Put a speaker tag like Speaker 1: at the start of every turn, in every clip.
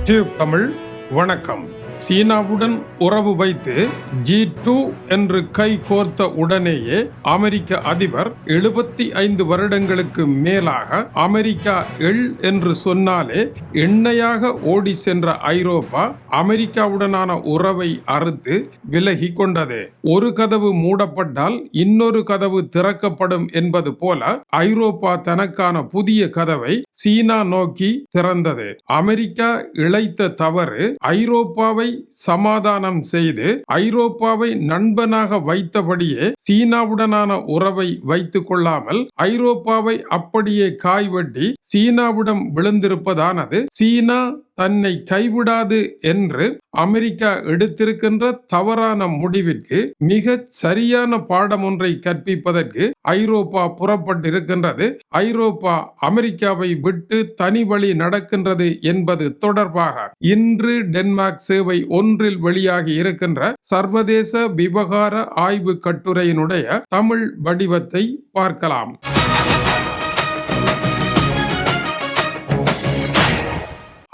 Speaker 1: Tube Tamil வணக்கம். சீனாவுடன் உறவு வைத்து G2 என்று கை கோர்த்த உடனேயே அமெரிக்க அதிபர் 75 வருடங்களுக்கு மேலாக அமெரிக்கா என்று சொன்னாலே எண்ணெயாக ஓடி சென்ற ஐரோப்பா அமெரிக்காவுடனான உறவை அறுத்து விலகி கொண்டது. ஒரு கதவு மூடப்பட்டால் இன்னொரு கதவு திறக்கப்படும் என்பது போல ஐரோப்பா தனக்கான புதிய கதவை சீனா நோக்கி திறந்தது. அமெரிக்கா இழைத்த தவறு ஐரோப்பாவை சமாதானம் செய்து ஐரோப்பாவை நண்பனாக வைத்தபடியே சீனாவுடனான உறவை வைத்துக் கொள்ளாமல் ஐரோப்பாவை அப்படியே காய்வெட்டி சீனாவிடம் விழுந்திருப்பதானது. சீனா தன்னை கைவிடாது என்று அமெரிக்கா எடுத்திருக்கின்ற தவறான முடிவிற்கு மிக சரியான பாடம் ஒன்றை கற்பிப்பதற்கு ஐரோப்பா புறப்பட்டிருக்கின்றது. ஐரோப்பா அமெரிக்காவை விட்டு தனி வழி நடக்கின்றது என்பது தொடர்பாக இன்று டென்மார்க் சேவை ஒன்றில் வெளியாகி இருக்கின்ற சர்வதேச விவகார ஆய்வு கட்டுரையினுடைய தமிழ் வடிவத்தை பார்க்கலாம்.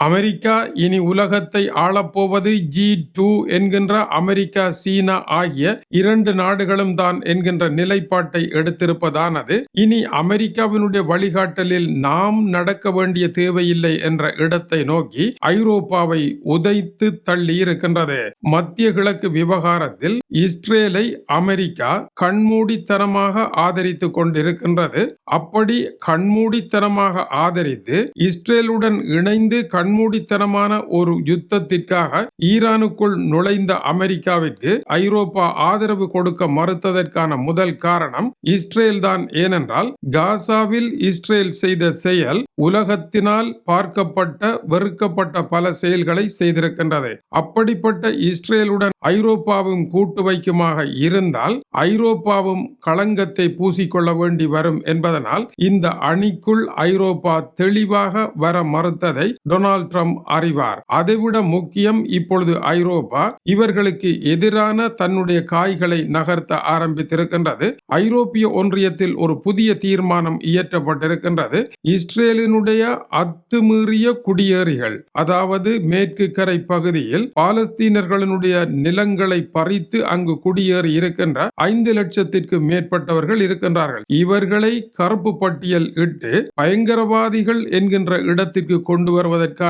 Speaker 1: அமெரிக்கா இனி உலகத்தை ஆளப்போவது G2 என்கின்ற அமெரிக்கா சீனா ஆகிய இரண்டு நாடுகளும் தான் என்கின்ற நிலைப்பாட்டை எடுத்திருப்பதானது. இனி அமெரிக்காவினுடைய வழிகாட்டலில் நாம் நடக்க வேண்டிய தேவையில்லை என்ற இடத்தை நோக்கி ஐரோப்பாவை உதைத்து தள்ளி இருக்கின்றது. மத்திய கிழக்கு விவகாரத்தில் இஸ்ரேலை அமெரிக்கா கண்மூடித்தனமாக ஆதரித்துக் கொண்டிருக்கின்றது. அப்படி கண்மூடித்தனமாக ஆதரித்து இஸ்ரேலுடன் இணைந்து கண்மூடித்தனமான ஒரு யுத்தத்திற்காக ஈரானுக்குள் நுழைந்த அமெரிக்காவிற்கு ஐரோப்பா ஆதரவு கொடுக்க மறுத்ததற்கான முதல் காரணம் இஸ்ரேல் தான். ஏனென்றால் காசாவில் இஸ்ரேல் செய்த செயல் உலகத்தினால் பார்க்கப்பட்ட வெறுக்கப்பட்ட பல செயல்களை செய்திருக்கின்றது. அப்படிப்பட்ட இஸ்ரேலுடன் ஐரோப்பாவும் கூட்டு வைக்குமாக இருந்தால் ஐரோப்பாவும் களங்கத்தை பூசிக்கொள்ள வேண்டி வரும் என்பதனால் இந்த அணிக்குள் ஐரோப்பா தெளிவாக வர மறுத்ததை டொனால்ட் ட்ரம்ப் அறிவார். அதைவிட முக்கியம், இப்பொழுது ஐரோப்பா இவர்களுக்கு எதிரான தன்னுடைய காய்களை நகர்த்த ஆரம்பித்திருக்கின்றது. ஐரோப்பிய ஒன்றியத்தில் ஒரு புதிய தீர்மானம் இயற்றப்பட்டிருக்கின்றது. இஸ்ரேலினுடைய அத்துமீறிய குடியேறிகள், அதாவது மேற்கு கரை பகுதியில் பாலஸ்தீனர்களினுடைய நிலங்களை பறித்து அங்கு குடியேறி இருக்கின்ற 5 லட்சத்திற்கு மேற்பட்டவர்கள் இருக்கின்றார்கள். இவர்களை கருப்பு பட்டியல் இட்டு பயங்கரவாதிகள் என்கின்ற இடத்திற்கு கொண்டு வருவதற்கான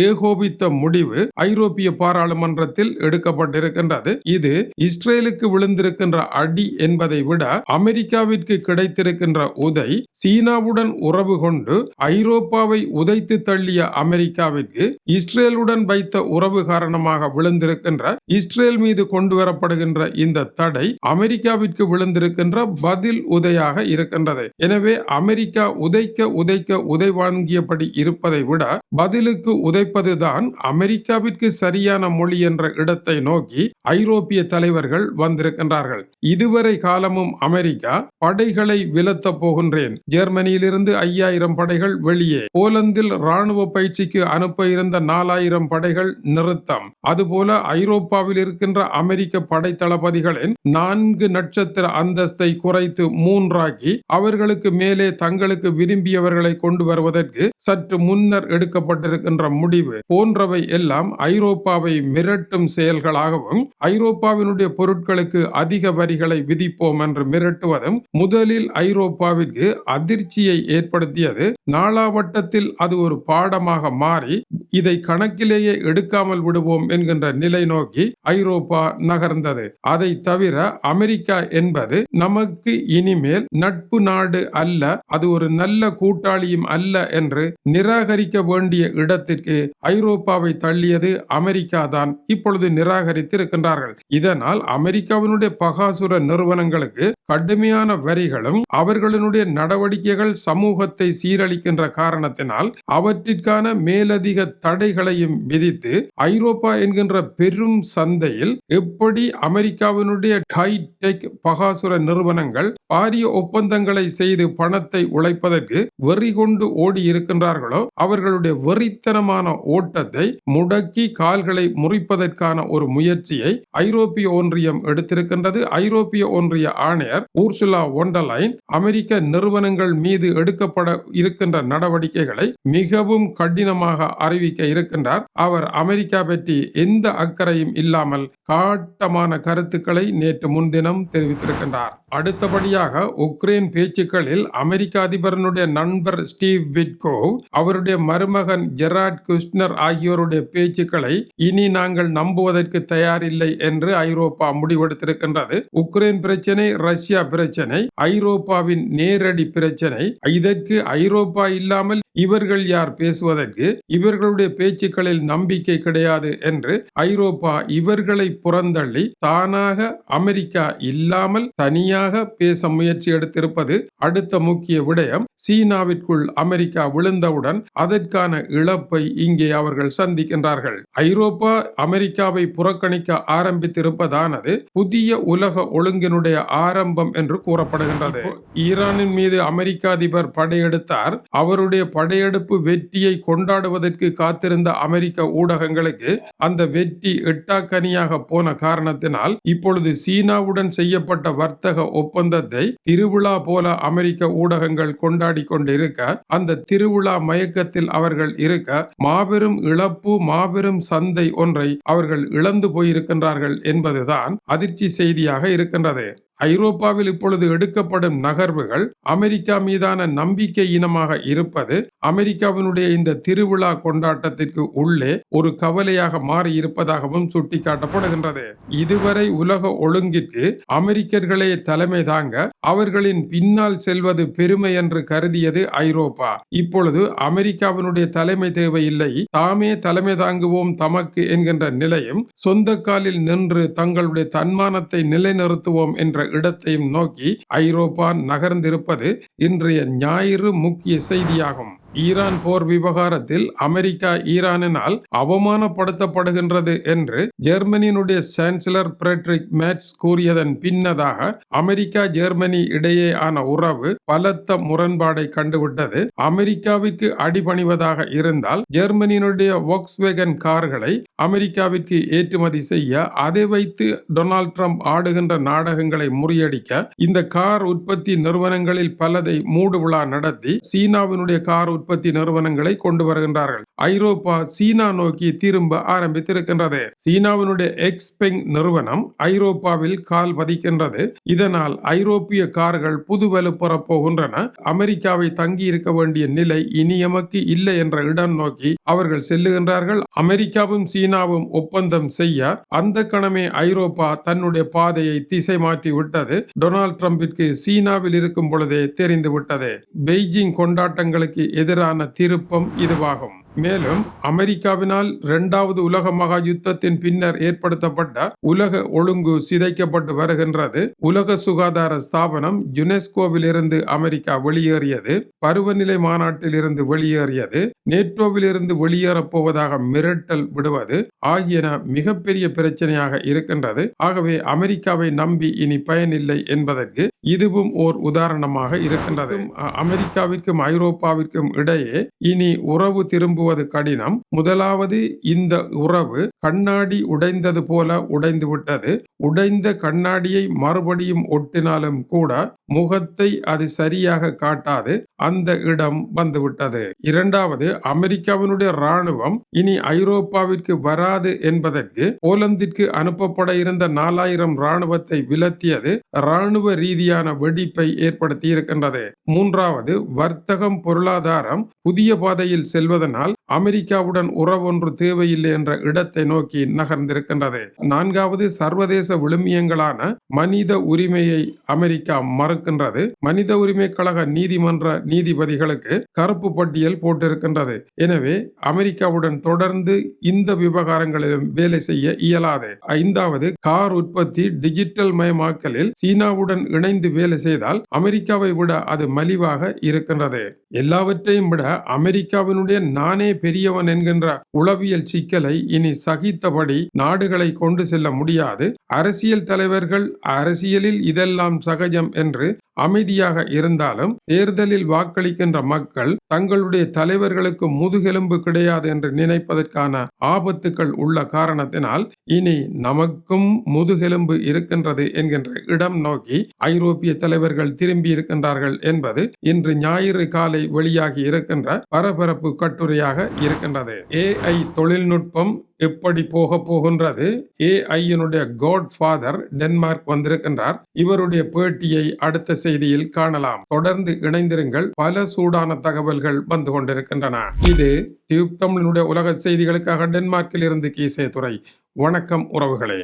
Speaker 1: ஏகோபித்த முடிவு ஐரோப்பிய பாராளுமன்றத்தில் எடுக்கப்பட்டிருக்கின்றது. இது இஸ்ரேலுக்கு விழுந்திருக்கின்ற அடி என்பதை விட அமெரிக்காவிற்கு கிடைத்திருக்கின்ற உதை. சீனாவுடன் உறவு கொண்டு ஐரோப்பாவை உதைத்து தள்ளிய அமெரிக்காவிற்கு இஸ்ரேலுடன் வைத்த உறவு காரணமாக விழுந்திருக்கின்ற இஸ்ரேல் மீது கொண்டு வரப்படுகின்ற இந்த தடை அமெரிக்காவிற்கு விழுந்திருக்கின்ற பதில் உதையாக இருக்கின்றது. எனவே அமெரிக்கா உதைக்க உதை வாங்கியபடி இருப்பதை விட பதிலுக்கு உதைப்பதுதான் அமெரிக்காவிற்கு சரியான மொழி என்ற இடத்தை நோக்கி ஐரோப்பிய தலைவர்கள் வந்திருக்கின்றார்கள். இதுவரை காலமும் அமெரிக்கா படைகளை விலத்த போகின்றேன், ஜெர்மனியிலிருந்து 5000 படைகள் வெளியே, போலந்தில் ராணுவ பயிற்சிக்கு அனுப்ப இருந்த 4000 படைகள் நிறுத்தம், அதுபோல ஐரோப்பாவில் இருக்கின்ற அமெரிக்க படை தளபதிகளின் 4 நட்சத்திர அந்தஸ்தை குறைத்து 3ஆக்கி அவர்களுக்கு மேலே தங்களுக்கு விரும்பியவர்களை கொண்டு வருவதற்கு சற்று முன்னர் எடுக்கப்பட்டிருக்கின்ற முடிவு போன்றவை எல்லாம் ஐரோப்பாவை மிரட்டும் செயல்களாகவும் ஐரோப்பாவினுடைய பொருட்களுக்கு அதிக வரிகளை விதிப்போம் என்று மிரட்டுவதும் முதலில் ஐரோப்பாவிற்கு அதிர்ச்சியை ஏற்படுத்தியது. நாளாவட்டத்தில் அது ஒரு பாடமாக மாறி இதை கணக்கிலேயே எடுக்காமல் விடுவோம் என்கின்ற நிலை நோக்கி ஐரோப்பா நகர்ந்தது. அதை தவிர அமெரிக்கா என்பது நமக்கு இனிமேல் நட்பு நாடு அல்ல, அது ஒரு நல்ல கூட்டாளியும் அல்ல என்று நிராகரிக்க வேண்டிய இடத்திற்கு ஐரோப்பாவை தள்ளியது அமெரிக்கா தான். இப்பொழுது நிராகரித்து இருக்கின்றார்கள். இதனால் அமெரிக்காவினுடைய பகாசுர நிறுவனங்களுக்கு கடுமையான வரிகளும் அவர்களுடைய நடவடிக்கைகள் சமூகத்தை சீரழிக்கின்ற காரணத்தினால் அவற்றிற்கான மேலதிக தடைகளையும் விதித்து ஐரோப்பா என்கின்ற பெரும் சந்தையில் எப்படி அமெரிக்காவினுடைய ஹைடெக் பகாசுர நிறுவனங்கள் பாரிய ஒப்பந்தங்களை செய்து பணத்தை உழைப்பதற்கு வெறி கொண்டு ஓடி இருக்கின்றார்களோ அவர்களுடைய வெறித்தனமான ஓட்டத்தை முடக்கி கால்களை முறிப்பதற்கான ஒரு முயற்சியை ஐரோப்பிய ஒன்றியம் எடுத்திருக்கின்றது. ஐரோப்பிய ஒன்றிய ஆணையர் chancellor Ursula von der Leyen அமெரிக்க நிறுவனங்கள் மீது எடுக்கப்பட இருக்கின்ற நடவடிக்கைகளை மிகவும் கடினமாக அறிவிக்க இருக்கின்றார். அவர் அமெரிக்கா பற்றி எந்த அக்கறையும் இல்லாமல் காட்டமான கருத்துக்களை நேற்று முன்தினம் தெரிவித்திருக்கின்றார். அடுத்தபடியாக உக்ரைன் பேச்சுக்களில் அமெரிக்க அதிபரனுடைய நண்பர் ஸ்டீவ் விட்கோவ், அவருடைய மருமகன் ஜெரார்ட் குஷ்னர் ஆகியோருடைய பேச்சுக்களை இனி நாங்கள் நம்புவதற்கு தயாரில்லை என்று ஐரோப்பா முடிவெடுத்திருக்கின்றது. உக்ரைன் பிரச்சனை, ரஷ்யா பிரச்சனை ஐரோப்பாவின் நேரடி பிரச்சனை. இதற்கு ஐரோப்பா இல்லாமல் இவர்கள் யார் பேசுவதற்கு? இவர்களுடைய பேச்சுக்களில் நம்பிக்கை கிடையாது என்று ஐரோப்பா இவர்களை புறந்தள்ளி தானாக அமெரிக்கா இல்லாமல் தனியாக பேச முயற்சி எடுத்திருப்பது அடுத்த முக்கிய விடயம். சீனாவிற்குள் அமெரிக்கா விழுந்தவுடன் அதற்கான இழப்பை இங்கே அவர்கள் சந்திக்கின்றார்கள். ஐரோப்பா அமெரிக்காவை புறக்கணிக்க ஆரம்பித்திருப்பதானது புதிய உலக ஒழுங்கினுடைய ஆரம்பம் என்று கூறப்படுகின்றது. ஈரானின் மீது அமெரிக்க அதிபர் படையெடுத்தார். அவருடைய படையெடுப்பு வெற்றியை கொண்டாடுவதற்கு காத்திருந்த அமெரிக்க ஊடகங்களுக்கு அந்த வெற்றி எட்டாக்கனியாக போன காரணத்தினால் இப்பொழுது சீனாவுடன் செய்யப்பட்ட வர்த்தக ஒப்பந்தத்தை திருவிழா போல அமெரிக்க ஊடகங்கள் கொண்டாடி கொண்டிருக்க, அந்த திருவிழா மயக்கத்தில் அவர்கள் இருக்க மாபெரும் இழப்பு, மாபெரும் சந்தை ஒன்றை அவர்கள் இழந்து போயிருக்கின்றார்கள் என்பதுதான் அதிர்ச்சி செய்தியாக இருக்கின்றது. ஐரோப்பாவில் இப்பொழுது எடுக்கப்படும் நகர்வுகள் அமெரிக்கா மீதான நம்பிக்கை இனமாக இருப்பது அமெரிக்காவினுடைய இந்த திருவிழா கொண்டாட்டத்திற்கு உள்ளே ஒரு கவலையாக மாறி இருப்பதாகவும் சுட்டிக்காட்டப்படுகின்றது. இதுவரை உலக ஒழுங்கிற்கு அமெரிக்கர்களே தலைமை தாங்க, அவர்களின் பின்னால் செல்வது பெருமை என்று கருதியது ஐரோப்பா. இப்பொழுது அமெரிக்காவினுடைய தலைமை தேவையில்லை, தாமே தலைமை தாங்குவோம் தமக்கு என்கின்ற நிலையும், சொந்த காலில் நின்று தங்களுடைய தன்மானத்தை நிலைநிறுத்துவோம் என்ற இடத்தையும் நோக்கி ஐரோப்பா நகர்ந்திருப்பது இன்றைய ஞாயிறு முக்கிய செய்தியாகும். ஈரான் போர் விவகாரத்தில் அமெரிக்கா ஈரானினால் அவமானப்படுத்தப்படுகின்றது என்று ஜெர்மனியினுடைய சான்சலர் ஃபிரெட்ரிக் மேட்ஸ் கூறியதன் பின்னதாக அமெரிக்கா ஜெர்மனி இடையே ஆன உறவு பலத்த முரண்பாடை கண்டுவிட்டது. அமெரிக்காவிற்கு அடிபணிவதாக இருந்தால் ஜெர்மனியினுடைய வோக்ஸ்வேகன் கார்களை அமெரிக்காவிற்கு ஏற்றுமதி செய்ய, அதை வைத்து டொனால்ட் ட்ரம்ப் ஆடுகின்ற நாடகங்களை முறியடிக்க இந்த கார் உற்பத்தி நிறுவனங்களில் பலதை மூடு விழா நடத்தி சீனாவினுடைய கார் உற்பத்தி நிறுவனங்களை கொண்டு வருகின்றார்கள். ஐரோப்பா சீனா நோக்கி திரும்ப ஆரம்பித்திருக்கின்றது. சீனாவினுடைய எக்ஸ்பெங் நிறுவனம் ஐரோப்பாவில் கால் பதிக்கின்றது. இதனால் ஐரோப்பிய கார்கள் புதுவலு பெறப்போகின்றன. அமெரிக்காவை தங்கி இருக்க வேண்டிய நிலை இனி எமக்கு இல்லை என்ற இடம் நோக்கி அவர்கள் செல்லுகின்றார்கள். அமெரிக்காவும் சீனாவும் ஒப்பந்தம் செய்ய அந்த கணமே ஐரோப்பா தன்னுடைய பாதையை திசை மாற்றி விட்டது. டொனால்ட் ட்ரம்பிற்கு சீனாவில் இருக்கும் பொழுதே தெரிந்து விட்டது. பெய்ஜிங் கொண்டாட்டங்களுக்கு எதிரான திருப்பம் இதுவாகும். மேலும் அமெரிக்காவினால் 2வது உலக மகா யுத்தத்தின் பின்னர் ஏற்படுத்தப்பட்ட உலக ஒழுங்கு சிதைக்கப்பட்டு வருகின்றது. உலக சுகாதார ஸ்தாபனம் யுனெஸ்கோவில் இருந்து அமெரிக்கா வெளியேறியது, பருவநிலை மாநாட்டில் இருந்து வெளியேறியது, நேட்டோவில் இருந்து வெளியேறப் போவதாக மிரட்டல் விடுவது ஆகியன மிகப்பெரிய பிரச்சனையாக இருக்கின்றது. ஆகவே அமெரிக்காவை நம்பி இனி பயனில்லை என்பதற்கு இதுவும் ஓர் உதாரணமாக இருக்கின்றது. அமெரிக்காவிற்கும் ஐரோப்பாவிற்கும் இடையே இனி உறவு திரும்புவது கடினம். முதலாவது, இந்த உறவு கண்ணாடி உடைந்தது போல உடைந்து விட்டது. உடைந்த கண்ணாடியை மறுபடியும் ஒட்டினாலும் கூட முகத்தை அது சரியாக காட்டாது, அந்த இடம் வந்துவிட்டது. இரண்டாவது, அமெரிக்காவினுடைய ராணுவம் இனி ஐரோப்பாவிற்கு வராது என்பதற்கு போலந்திற்கு அனுப்பப்பட இருந்த 4000 ராணுவத்தை விலத்தியது ராணுவ ரீதியான வெடிப்பை ஏற்படுத்தி இருக்கின்றது. மூன்றாவது, வர்த்தகம், பொருளாதாரம் புதிய பாதையில் செல்வதனால் அமெரிக்காவுடன் உறவொன்று தேவையில்லை என்ற இடத்தை நோக்கி நகர்ந்திருக்கின்றது. நான்காவது, சர்வதேச விழுமியங்களான மனித உரிமையை அமெரிக்கா மறுக்கின்றது. மனித உரிமை கழக நீதிமன்ற நீதிபதிகளுக்கு கருப்பு பட்டியல் போட்டிருக்கின்றது. எனவே அமெரிக்காவுடன் தொடர்ந்து இந்த விவகாரங்களிலும் வேலை செய்ய இயலாது. ஐந்தாவது, கார் உற்பத்தி டிஜிட்டல் மயமாக்கலில் சீனாவுடன் இணைந்து வேலை செய்தால் அமெரிக்காவை விட அது மலிவாக இருக்கின்றது. எல்லாவற்றையும் விட அமெரிக்காவினுடைய நானே பெரியவன் என்கின்ற உளவியல் சிக்கலை இனி சகித்தபடி நாடுகளை கொண்டு செல்ல முடியாது. அரசியல் தலைவர்கள் அரசியலில் இதெல்லாம் சகஜம் என்று அமைதியாக இருந்தாலும் தேர்தலில் வாக்களிக்கின்ற மக்கள் தங்களுடைய தலைவர்களுக்கு முதுகெலும்பு கிடையாது என்று நினைப்பதற்கான ஆபத்துக்கள் உள்ள காரணத்தினால் இனி நமக்கும் முதுகெலும்பு இருக்கின்றது என்கின்ற இடம் நோக்கி ஐரோப்பிய தலைவர்கள் திரும்பி இருக்கின்றார்கள் என்பது இன்று ஞாயிறு காலை வெளியாகி இருக்கின்ற பரபரப்பு கட்டுரையாக இருக்கின்றது. AI தொழில்நுட்பம் எப்படி போக போகின்றது? AI-யினுடைய காட் ஃபாதர் டென்மார்க் வந்திருக்கின்றார். இவருடைய பேட்டியை அடுத்த செய்தியில் காணலாம். தொடர்ந்து இணைந்திருங்கள். பல சூடான தகவல்கள் வந்து கொண்டிருக்கின்றன. இது டியூப் தமிழினுடைய உலக செய்திகளுக்காக டென்மார்க்கில் இருந்து கீசே துரை. வணக்கம் உறவுகளே.